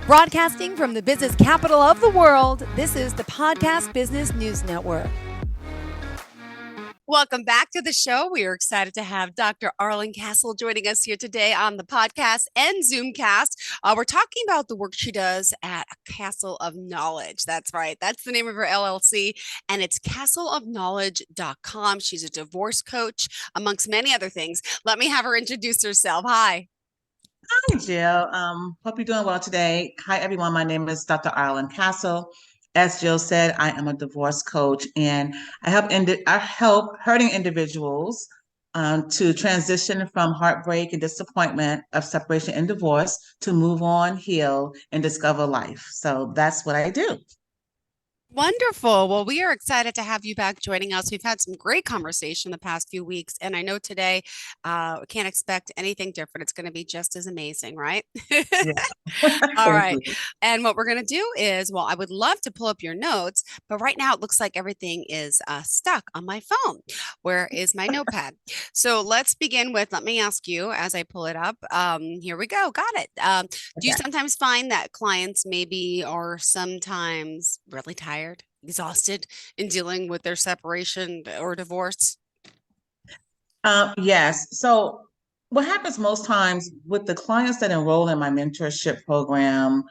Broadcasting from the business capital of the world, this is the Podcast Business News Network. Welcome back to the show. We are excited to have Dr. Arlayn joining us here today on the podcast and Zoomcast. We're talking about the work she does at Castle of Knowledge. That's right. That's the name of her LLC, and it's castleofknowledge.com. She's a divorce coach, amongst many other things. Let me have her introduce herself. Hi. Hi, Jill. Hope you're doing well today. Hi, everyone. My name is Dr. Arlayn Castle. As Jill said, I am a divorce coach, and I help hurting individuals to transition from heartbreak and disappointment of separation and divorce to move on, heal, and discover life. So that's what I do. Wonderful. Well, we are excited to have you back joining us. We've had some great conversation the past few weeks, and I know today we can't expect anything different. It's going to be just as amazing, right? Yeah. All Thank right. you. And what we're going to do is, well, I would love to pull up your notes, but right now it looks like everything is stuck on my phone. Where is my notepad? So let's begin with, let me ask you as I pull it up. Here we go. Got it. Do you Okay. sometimes find that clients maybe are sometimes really tired, exhausted in dealing with their separation or divorce? Yes. So what happens most times with the clients that enroll in my mentorship program,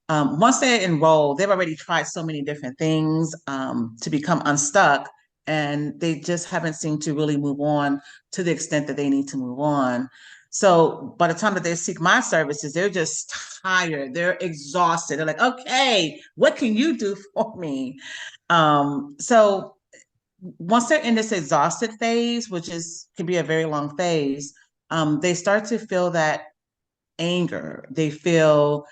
once they enroll, they've already tried so many different things to become unstuck, and they just haven't seemed to really move on to the extent that they need to move on. So by the time that they seek my services, they're just tired, they're exhausted. They're like, okay, what can you do for me? So once they're in this exhausted phase, which is can be a very long phase, they start to feel that anger. They feel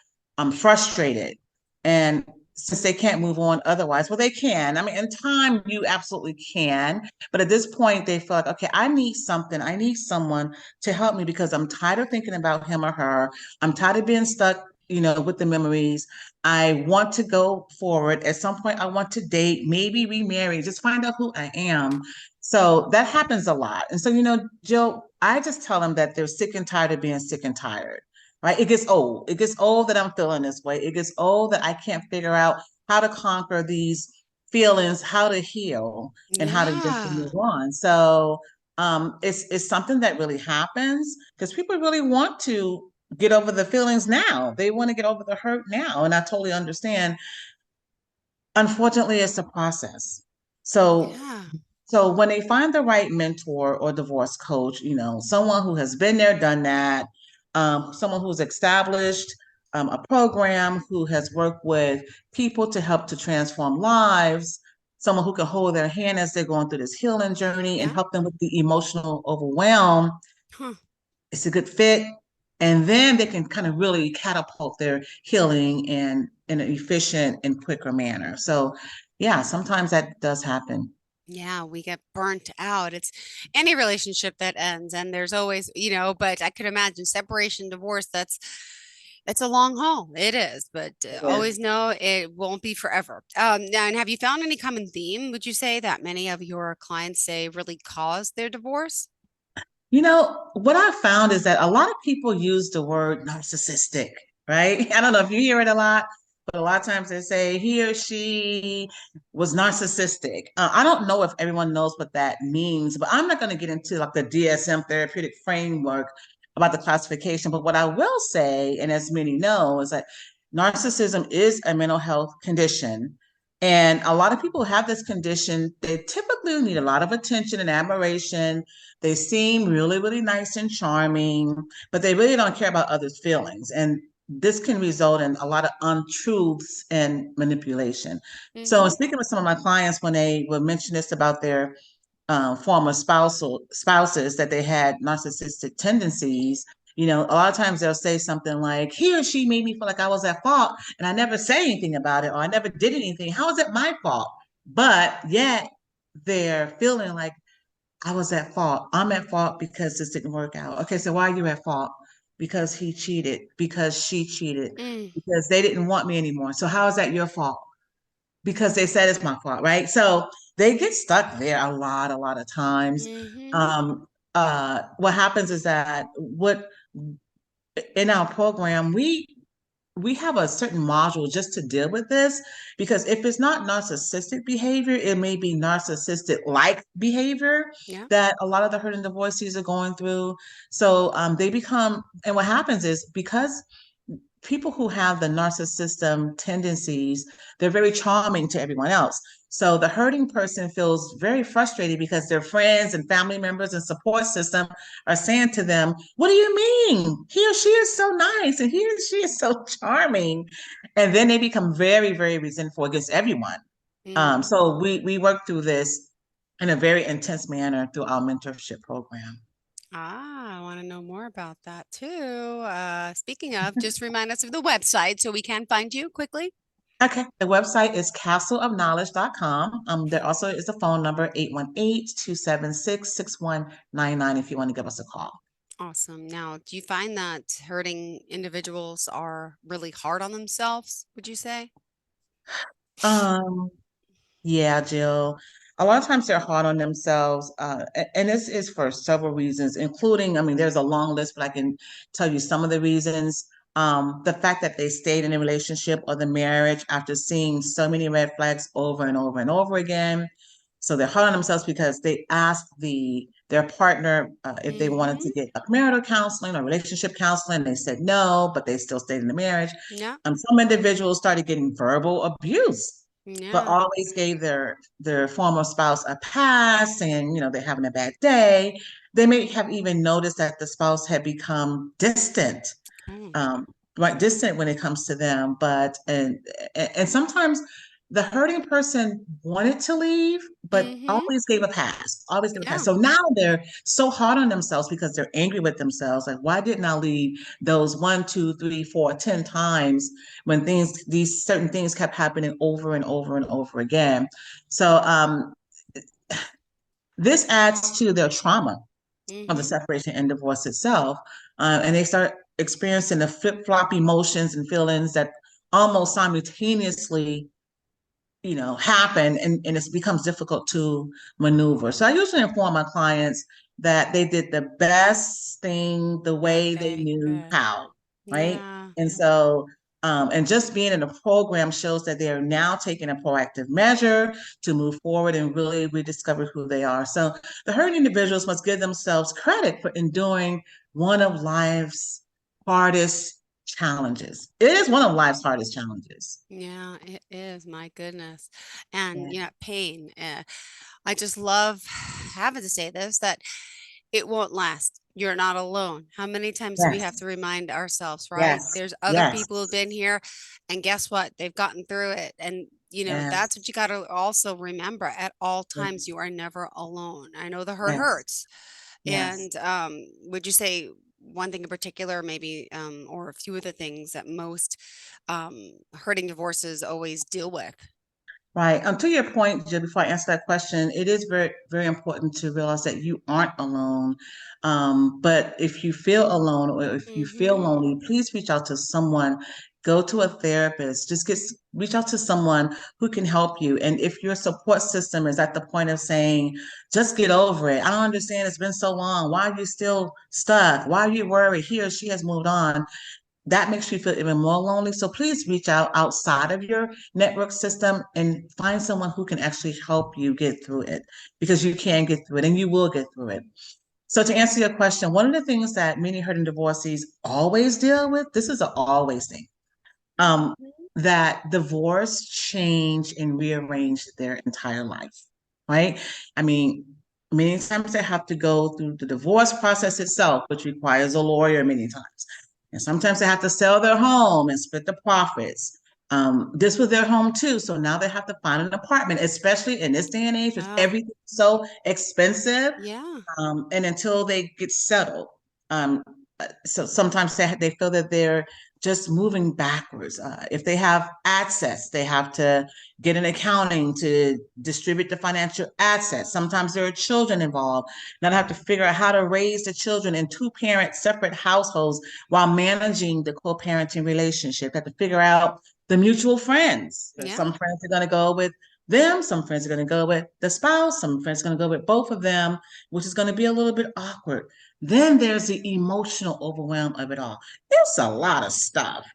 frustrated, and since they can't move on otherwise, well, they can. I mean, in time, you absolutely can, but at this point, they feel like, okay, I need something. I need someone to help me because I'm tired of thinking about him or her. I'm tired of being stuck. With the memories. I want to go forward. At some point, I want to date, maybe remarry, just find out who I am. So that happens a lot. And so, Jill, I just tell them that they're sick and tired of being sick and tired, right? It gets old. It gets old that I'm feeling this way. It gets old that I can't figure out how to conquer these feelings, how to heal, and how to just Yeah. move on. So it's something that really happens because people really want to get over the feelings now. They want to get over the hurt now. And I totally understand. Unfortunately, it's a process. So Yeah. so when they find the right mentor or divorce coach, someone who has been there, done that, someone who's established a program, who has worked with people to help to transform lives, someone who can hold their hand as they're going through this healing journey and Yeah. help them with the emotional overwhelm, Huh. it's a good fit. And then they can kind of really catapult their healing in an efficient and quicker manner. So, yeah, sometimes that does happen. Yeah, we get burnt out. It's any relationship that ends, and there's always, but I could imagine separation, divorce, that's a long haul. It is, but It is. always know it won't be forever. Now, and have you found any common theme, would you say, that many of your clients say really caused their divorce? What I found is that a lot of people use the word narcissistic, right? I don't know if you hear it a lot, but a lot of times they say he or she was narcissistic. I don't know if everyone knows what that means, but I'm not going to get into like the DSM therapeutic framework about the classification. But what I will say, and as many know, is that narcissism is a mental health condition. And a lot of people have this condition. They typically need a lot of attention and admiration. They seem really, really nice and charming, but they really don't care about others' feelings. And this can result in a lot of untruths and manipulation. So, in Mm-hmm. speaking with some of my clients, when they would mention this about their former spouses, that they had narcissistic tendencies, a lot of times they'll say something like, he or she made me feel like I was at fault, and I never said anything about it, or I never did anything. How is it my fault? But yet they're feeling like, I was at fault. I'm at fault because this didn't work out. Okay, so why are you at fault? Because he cheated, because she cheated, Mm, because they didn't want me anymore. So how is that your fault? Because they said it's my fault, right? So they get stuck there a lot of times. mm-hmm. What happens is that what in our program, we have a certain module just to deal with this because if it's not narcissistic behavior, it may be narcissistic like behavior Yeah. that a lot of the hurt and divorcees are going through. So they become, and what happens is because people who have the narcissism tendencies, they're very charming to everyone else. So the hurting person feels very frustrated because their friends and family members and support system are saying to them, "What do you mean? He or she is so nice and he or she is so charming." And then they become very, very resentful against everyone. Mm. So we work through this in a very intense manner through our mentorship program. Ah, I want to know more about that too. Speaking of, just remind us of the website so we can find you quickly. Okay, the website is castleofknowledge.com. There also is a phone number 818-276-6199 if you want to give us a call. Awesome. Now, do you find that hurting individuals are really hard on themselves, would you say? Um, Yeah, Jill. A lot of times they're hard on themselves, and this is for several reasons, including, I mean, there's a long list, but I can tell you some of the reasons. The fact that they stayed in a relationship or the marriage after seeing so many red flags over and over and over again. So they're hard on themselves because they asked their partner if they wanted Mm-hmm. to get premarital counseling or relationship counseling. They said no, but they still stayed in the marriage. Yeah. Some individuals started getting verbal abuse but Yeah. always gave their former spouse a pass and they're having a bad day. They may have even noticed that the spouse had become distant, Oh. um, right, distant when it comes to them. But and sometimes the hurting person wanted to leave, but Mm-hmm. always gave a pass, always gave a pass. Yeah. So now they're so hard on themselves because they're angry with themselves. Like, why didn't I leave those one, two, three, four, 10 times when these certain things kept happening over and over and over again? So this adds to their trauma of the Mm-hmm. separation and divorce itself. And they start experiencing the flip flop emotions and feelings that almost simultaneously, happen and it becomes difficult to maneuver. So I usually inform my clients that they did the best thing the That way they they knew could. how, right? Yeah. And so, and just being in a program shows that they are now taking a proactive measure to move forward and really rediscover who they are. So the hurt individuals must give themselves credit for enduring one of life's hardest challenges. It is one of life's hardest challenges. Yeah, it is. My goodness. And, Yeah. pain. I just love having to say this that it won't last. You're not alone. How many times do we have Yes. to remind ourselves, right? Yes. There's other Yes. people who've been here, and guess what? They've gotten through it. And, that's Yes. what you got to also remember at all Yes. times. You are never alone. I know the hurt Yes. hurts. Yes. And would you say one thing in particular, maybe, or a few of the things that most hurting divorces always deal with? Right. To your point, Jill, before I answer that question, it is very, very important to realize that you aren't alone. But if you feel alone or if you feel Mm-hmm. lonely, please reach out to someone. Go to a therapist. Reach out to someone who can help you. And if your support system is at the point of saying, just get over it. I don't understand. It's been so long. Why are you still stuck? Why are you worried? He or she has moved on. That makes you feel even more lonely. So please reach out outside of your network system and find someone who can actually help you get through it because you can get through it and you will get through it. So to answer your question, one of the things that many hurting divorcees always deal with, this is an always thing, um, Mhm. that divorce change and rearrange their entire life, right? I mean, many times they have to go through the divorce process itself, which requires a lawyer many times. And sometimes they have to sell their home and split the profits. This was their home too. So now they have to find an apartment, especially in this day and age with Ah, everything so expensive. yeah, And until they get settled. Um, so sometimes they feel that they're just moving backwards. If they have assets, they have to get an accounting to distribute the financial assets. Sometimes there are children involved. Now they have to figure out how to raise the children in two-parent separate households while managing the co-parenting relationship. They have to figure out the mutual friends. yeah, Some friends are going to go with them, some friends are going to go with the spouse, some friends are going to go with both of them, which is going to be a little bit awkward. Then there's the emotional overwhelm of it all. It's a lot of stuff.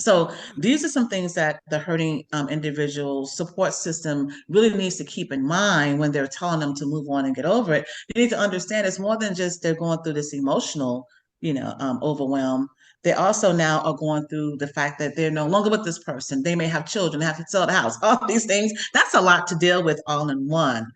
So Yeah. these are some things that the hurting individual support system really needs to keep in mind when they're telling them to move on and get over it. You need to understand it's more than just they're going through this emotional, overwhelm. They also now are going through the fact that they're no longer with this person. They may have children, they have to sell the house, all these things. That's a lot to deal with all in one.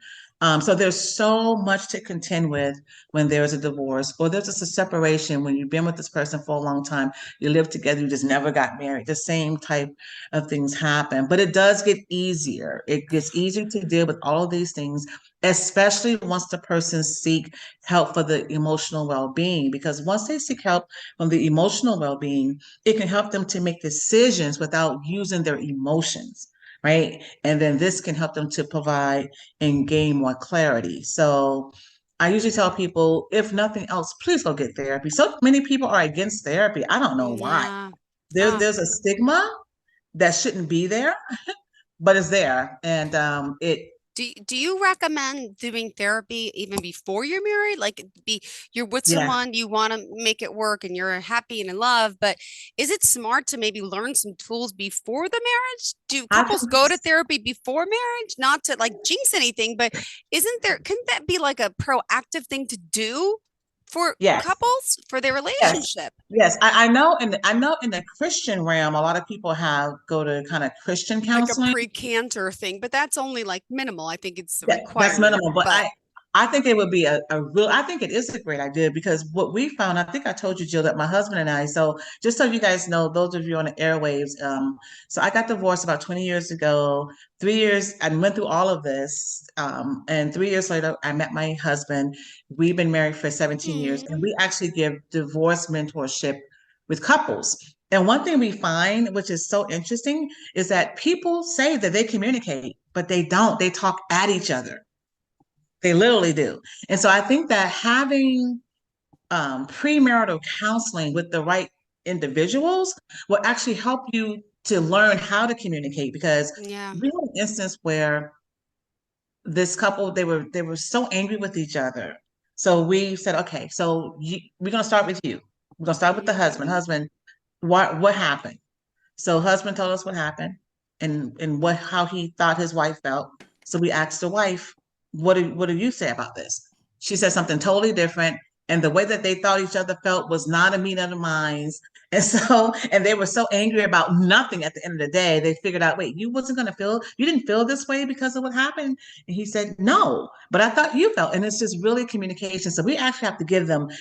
So there's so much to contend with when there's a divorce or there's just a separation when you've been with this person for a long time, you live together, you just never got married. The same type of things happen, but it does get easier. It gets easier to deal with all of these things, especially once the person seek help for the emotional well-being. Because once they seek help from the emotional well-being, it can help them to make decisions without using their emotions. Right. And then this can help them to provide and gain more clarity. So I usually tell people, if nothing else, please go get therapy. So many people are against therapy. I don't know why. Yeah. There's a stigma that shouldn't be there, but it's there. And Do you recommend doing therapy even before you're married? Like you're with yeah, someone, you want to make it work and you're happy and in love, but is it smart to maybe learn some tools before the marriage? Do I couples think, go to therapy before marriage? Not to like jinx anything, but couldn't that be like a proactive thing to do for yes, couples for their yes, relationship? yes. I know in the Christian realm, a lot of people have go to kind of Christian Like a counseling. pre-cancer thing, but that's only like minimal. I think it's a That's requirement, minimal, but but I think it would be I think it is a great idea because what we found, I think I told you, Jill, that my husband and I, so just so you guys know, those of you on the airwaves, so I got divorced about 20 years ago. 3 years, I went through all of this, and 3 years later, I met my husband. We've been married for 17 years, and mm, we actually give divorce mentorship with couples. And one thing we find, which is so interesting, is that people say that they communicate, but they don't. They talk at each other. They literally do. And so I think that having premarital counseling with the right individuals will actually help you to learn how to communicate because yeah. we had an instance where this couple they were so angry with each other. So we said, okay, we're gonna start with you. We're gonna start with the husband. Mhm. Husband, what happened? So husband told us what happened and what how he thought his wife felt. So we asked the wife, what do you say about this? She said something totally different. And the way that they thought each other felt was not a meet of the minds. And they were so angry about nothing at the end of the day, they figured out, wait, you didn't feel this way because of what happened. And he said, no, but I thought you felt. And it's just really communication. So we actually have to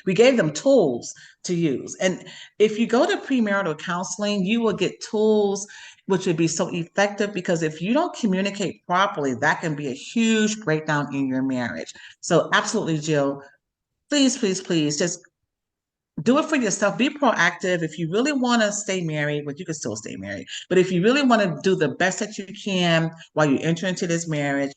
we gave them tools to use. And if you go to premarital counseling, you will get tools which would be so effective because if you don't communicate properly, that can be a huge breakdown in your marriage. So, absolutely, Jill, please, please, please just do it for yourself. Be proactive. If you really want to stay married, well, you can still stay married. But if you really want to do the best that you can while you enter into this marriage,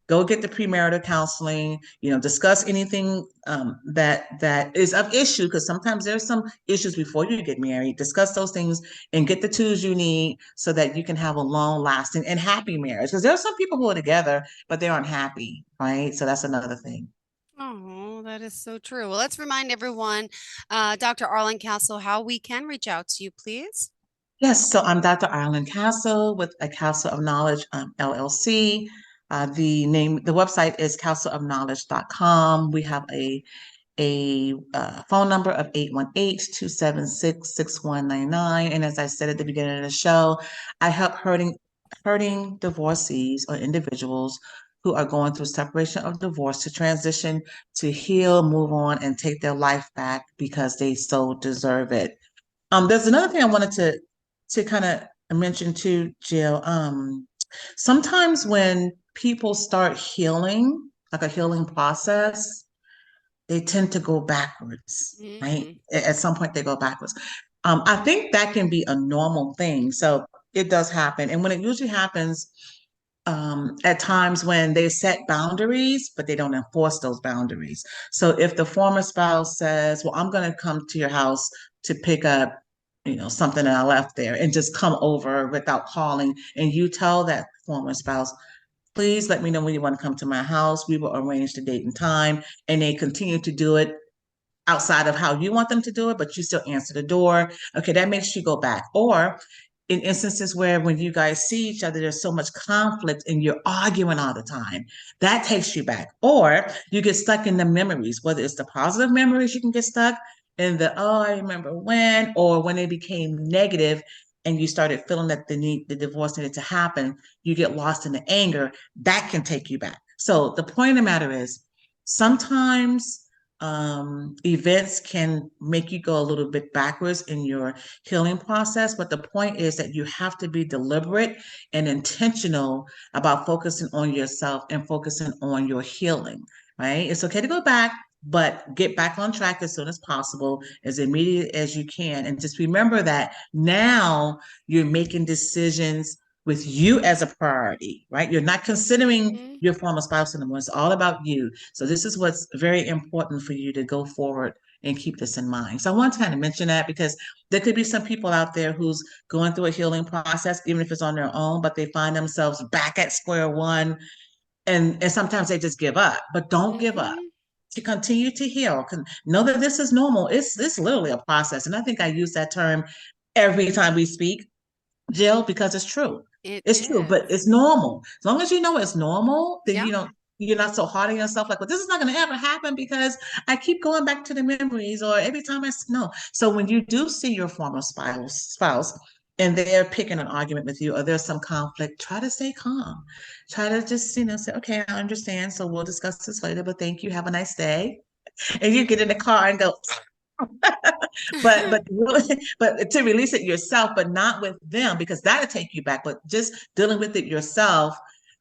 go get the premarital counseling. Discuss anything that is of issue because sometimes there's some issues before you get married. Discuss those things and get the tools you need so that you can have a long lasting and happy marriage. Because there are some people who are together but they aren't happy, right? So that's another thing. Oh, that is so true. Well, let's remind everyone, Dr. Arlen Castle, how we can reach out to you, please. Yes, so I'm Dr. Arlen Castle with a Castle of Knowledge LLC. The website is castleofknowledge.com. We have a phone number of 818-276-6199. And as I said at the beginning of the show, I help hurting divorcees or individuals who are going through separation of divorce to transition to heal, move on, and take their life back because they so deserve it. There's another thing I wanted to kind of mention too, Jill. Sometimes when people start healing, like a healing process, they tend to go backwards, right? Mm, At some point, they go backwards. I think that can be a normal thing. So it does happen. And when it usually happens, at times when they set boundaries, but they don't enforce those boundaries. So if the former spouse says, well, I'm going to come to your house to pick up, something that I left there and just come over without calling, and you tell that former spouse, please let me know when you want to come to my house. We will arrange the date and time. And they continue to do it outside of how you want them to do it, but you still answer the door. Okay, that makes you go back. Or in instances where when you guys see each other, there's so much conflict and you're arguing all the time. That takes you back. Or you get stuck in the memories, whether it's the positive memories, you can get stuck in the, oh, I remember when, or when they became negative and you started feeling that the divorce needed to happen, you get lost in the anger. That can take you back. So the point of the matter is sometimes events can make you go a little bit backwards in your healing process. But the point is that you have to be deliberate and intentional about focusing on yourself and focusing on your healing, right? It's okay to go back, but get back on track as soon as possible, as immediate as you can. And just remember that now you're making decisions with you as a priority, right? You're not considering Mhm. your former spouse anymore. It's all about you. So this is what's very important for you to go forward and keep this in mind. So I want to kind of mention that because there could be some people out there who's going through a healing process, even if it's on their own, but they find themselves back at square one and sometimes they just give up. But don't give up. Mhm. To continue to heal, know that this is normal. It's literally a process, and I think I use that term every time we speak, Jill, because it's true. It It's true, but is. it's normal. As long as you know it's normal, then Yeah. you don't you're not so hard on yourself like, well, this is not going to ever happen because I keep going back to the memories or every time no. So when you do see your former spouse and they're picking an argument with you or there's some conflict, try to stay calm. Try to just, say, okay, I understand. So we'll discuss this later, but thank you. Have a nice day. And you get in the car and go, but but to release it yourself, but not with them because that'll take you back. But just dealing with it yourself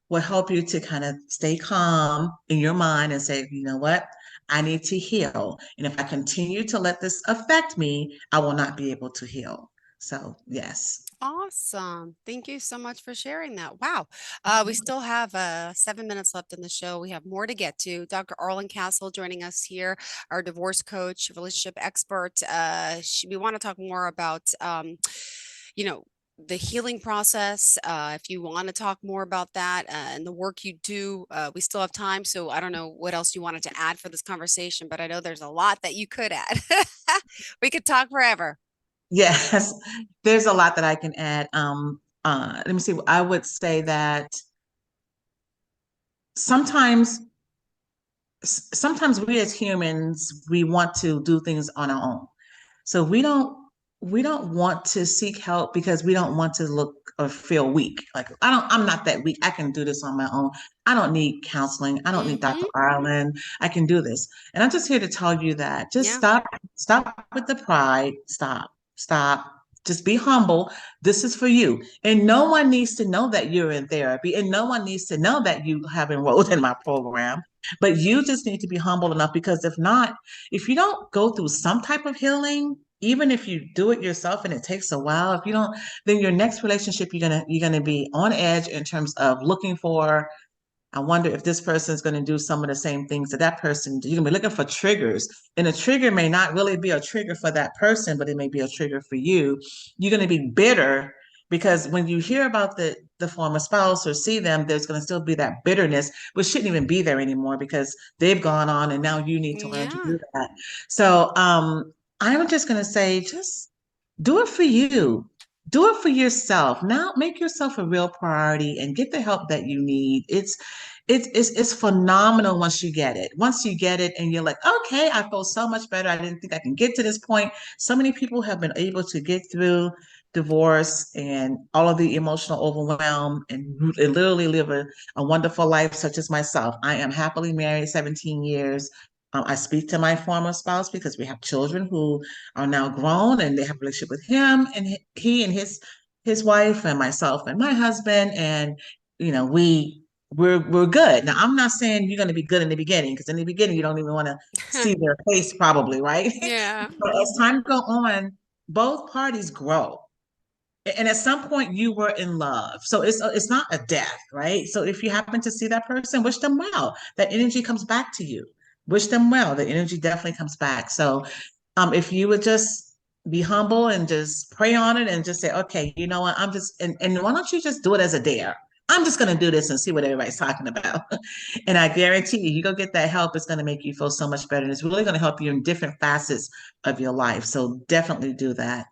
will help you to kind of stay calm in your mind and say, you know what? I need to heal. And if I continue to let this affect me, I will not be able to heal. So yes. Awesome. Thank you so much for sharing that. Wow. We still have 7 minutes left in the show. We have more to get to. Dr. Arlen Castle joining us here, our divorce coach, relationship expert. We want to talk more about, you know, the healing process. If you want to talk more about that and the work you do, we still have time. So I don't know what else you wanted to add for this conversation, but I know there's a lot that you could add. We could talk forever. Yes, there's a lot that I can add. Let me see. I would say that sometimes sometimes we as humans we want to do things on our own. So we don't want to seek help because we don't want to look or feel weak. Like I'm not that weak. I can do this on my own. I don't need counseling. I don't need Mm-hmm. Dr. Ireland. I can do this. And I'm just here to tell you that just Yeah. stop with the pride. Stop. Just be humble. This is for you. And no one needs to know that you're in therapy and no one needs to know that you have enrolled in my program. But you just need to be humble enough because if not, if you don't go through some type of healing, even if you do it yourself and it takes a while, if you don't, then your next relationship you're gonna be on edge in terms of looking for. I wonder if this person is going to do some of the same things that that person. You're gonna be looking for triggers, and a trigger may not really be a trigger for that person, but it may be a trigger for you. You're going to be bitter because when you hear about the former spouse or see them, there's going to still be that bitterness, which shouldn't even be there anymore because they've gone on, and now you need to learn to Yeah. do that. So I'm just going to say, just do it for you. Do it for yourself. Now make yourself a real priority and get the help that you need. It's phenomenal once you get it. Once you get it and you're like, okay, I feel so much better. I didn't think I can get to this point. So many people have been able to get through divorce and all of the emotional overwhelm and literally live a wonderful life, such as myself. I am happily married 17 years. I speak to my former spouse because we have children who are now grown and they have a relationship with him and he and his wife and myself and my husband and we're good. Now I'm not saying you're going to be good in the beginning because in the beginning you don't even want to see their face probably, right? Yeah. But as time go on, both parties grow. And at some point you were in love. So it's not a death, right? So if you happen to see that person, wish them well. That energy comes back to you. Wish them well. The energy definitely comes back. So if you would just be humble and just pray on it and just say, okay, you know what, and why don't you just do it as a dare? I'm just going to do this and see what everybody's talking about. And I guarantee you go get that help. It's going to make you feel so much better. And it's really going to help you in different facets of your life. So definitely do that.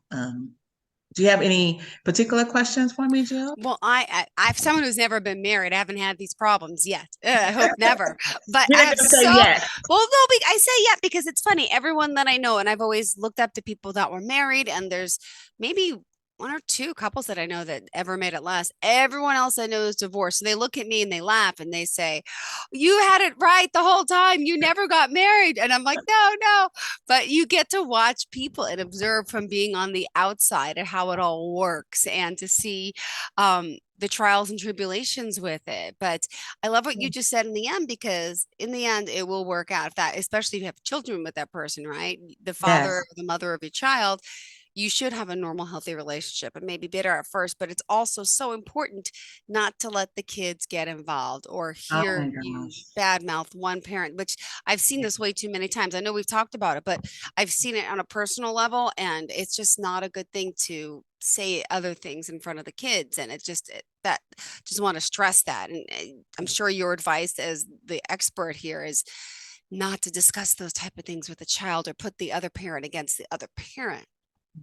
Do you have any particular questions for me, Jill? Well, I've someone who's never been married. I haven't had these problems yet. I hope never. But You're I not have gonna say so yes. well, no, I say yet because it's funny. Everyone that I know, and I've always looked up to people that were married, and there's maybe one or two couples that I know that ever made it last. Everyone else I know is divorced. So they look at me and they laugh and they say, "You had it right the whole time. You never got married." And I'm like, "No, no." But you get to watch people and observe from being on the outside of how it all works and to see the trials and tribulations with it. But I love what you just said in the end because in the end it will work out. If that, especially if you have children with that person, right? The father or Yes. the mother of your child, you should have a normal, healthy relationship. It may be bitter at first, but it's also so important not to let the kids get involved or Oh hear my you gosh. badmouth one parent, which I've seen this way too many times. I know we've talked about it, but I've seen it on a personal level, and it's just not a good thing to say other things in front of the kids. And it's just that just want to stress that. And I'm sure your advice as the expert here is not to discuss those type of things with a child or put the other parent against the other parent.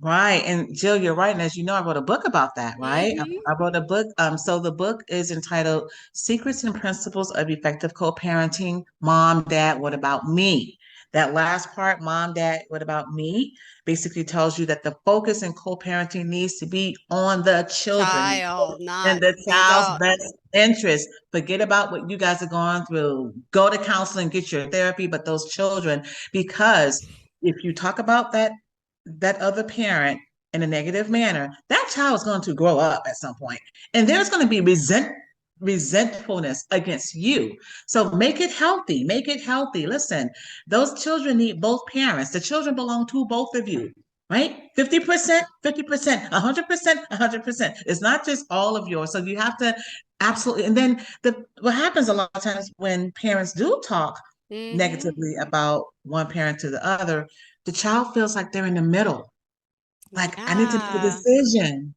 Right. And Jill, you're right. And as you know, I wrote a book about that, right? Mm-hmm. I wrote a book. So the book is entitled Secrets and Principles of Effective Co-Parenting. Mom, Dad, What About Me? That last part, Mom, Dad, What About Me? Basically tells you that the focus in co-parenting needs to be on the children Child, and not the the child's adult. best interest. Forget about what you guys are going through. Go to counseling, get your therapy, but those children, because if you talk about that other parent in a negative manner, that child is going to grow up at some point, and there's going to be resentfulness against you. So make it healthy. Make it healthy. Listen, those children need both parents. The children belong to both of you. Right? 50%, 50%, 100%, 100%. It's not just all of yours. So you have to absolutely. And then what happens a lot of times when parents do talk Mm-hmm. negatively about one parent to the other, the child feels like they're in the middle. Like, I need to make a Yeah. decision.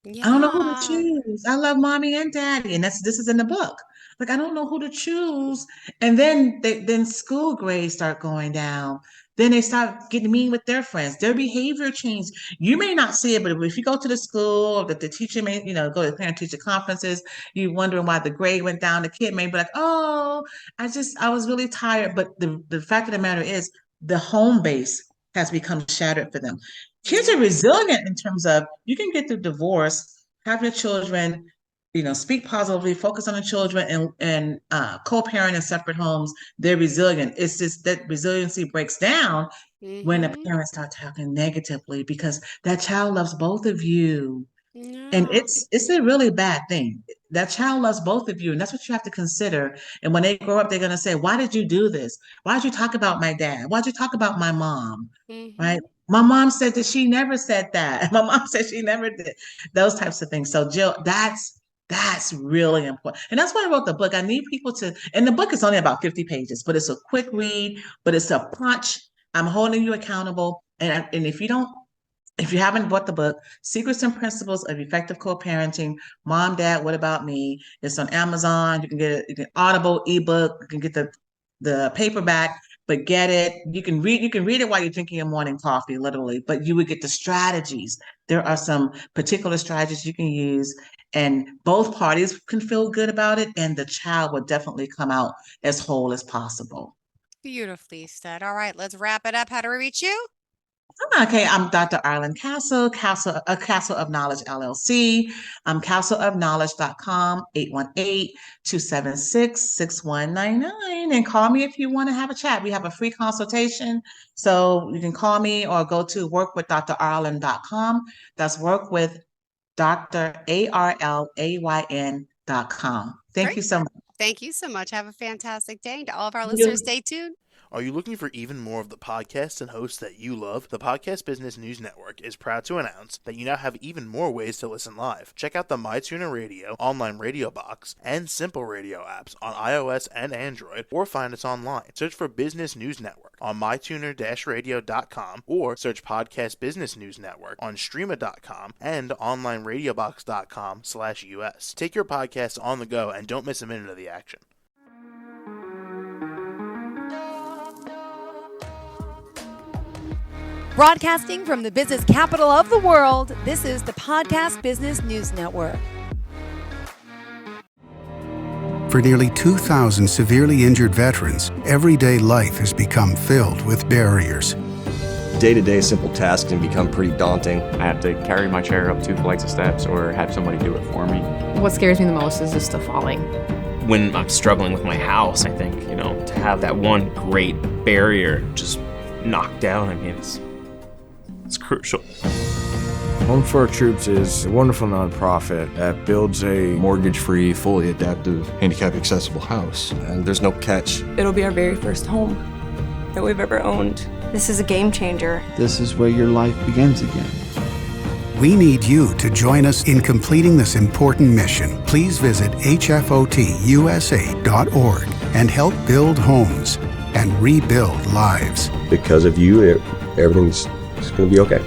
I don't know who to Yeah. choose. I love mommy and daddy, and this is in the book. Like, I don't know who to choose. And then school grades start going down. Then they start getting mean with their friends. Their behavior change. You may not see it, but if you go to the school or that the teacher may, go to parent teacher conferences, you wondering why the grade went down. The kid may be like, "Oh, I was really tired." But the fact of the matter is, the home base has become shattered for them. Kids are Yeah. resilient in terms of you can get through divorce, have your children, speak positively, focus on the children, and co-parent in separate homes. They're resilient. It's just that resiliency breaks down when the Mm-hmm. parents start talking negatively because that child loves both of you. And Yeah. it's a really bad thing. That child loves both of you, and that's what you have to consider. And when they grow up, they're gonna say, "Why did you do this? Why did you talk about my dad? Why'd you talk about my mom?" Right? Mm-hmm. My mom said that she never said that. My mom said she never did. Those types of things. So Jill, that's really important. And that's why I wrote the book. I need people to, and the book is only about 50 pages, but it's a quick read, but it's a punch. I'm holding you accountable. And if you haven't bought the book, Secrets and Principles of Effective Co-Parenting, Mom, Dad, What About Me? It's on Amazon. You can get it, you can Audible, ebook, you can get the paperback, but get it. You can read it while you're drinking your morning coffee, literally, but you would get the strategies. There are some particular strategies you can use, and both parties can feel good about it, and the child will definitely come out as whole as possible. Beautifully said. All right, let's wrap it up. How do we reach you? Okay, I'm Dr. Arlen Castle, Castle of Knowledge LLC. I'm castleofknowledge.com, 818-276-6199. And call me if you want to have a chat. We have a free consultation. So you can call me or go to workwithdrarlen.com. That's work with Dr. ARLAYN.com. Thank Great. you so much. Thank you so much. Have a fantastic day. And to all of our listeners, You. stay tuned. Are you looking for even more of the podcasts and hosts that you love? The Podcast Business News Network is proud to announce that you now have even more ways to listen live. Check out the MyTuner Radio, online radio box, and Simple Radio apps on iOS and Android, or find us online. Search for Business News Network on mytuner-radio.com or search Podcast Business News Network on streama.com and onlineradiobox.com/US. Take your podcast on the go and don't miss a minute of the action. Broadcasting from the business capital of the world, this is the Podcast Business News Network. For nearly 2,000 severely injured veterans, everyday life has become filled with barriers. Day-to-day simple tasks can become pretty daunting. I have to carry my chair up 2 flights of steps or have somebody do it for me. What scares me the most is just the falling. When I'm struggling with my house, I think, to have that one great barrier just knocked down, it's crucial. Home for Our Troops is a wonderful nonprofit that builds a mortgage-free, fully adaptive, handicap-accessible house. And there's no catch. It'll be our very first home that we've ever owned. This is a game changer. This is where your life begins again. We need you to join us in completing this important mission. Please visit hfotusa.org and help build homes and rebuild lives. Because of you, everything's going to be okay.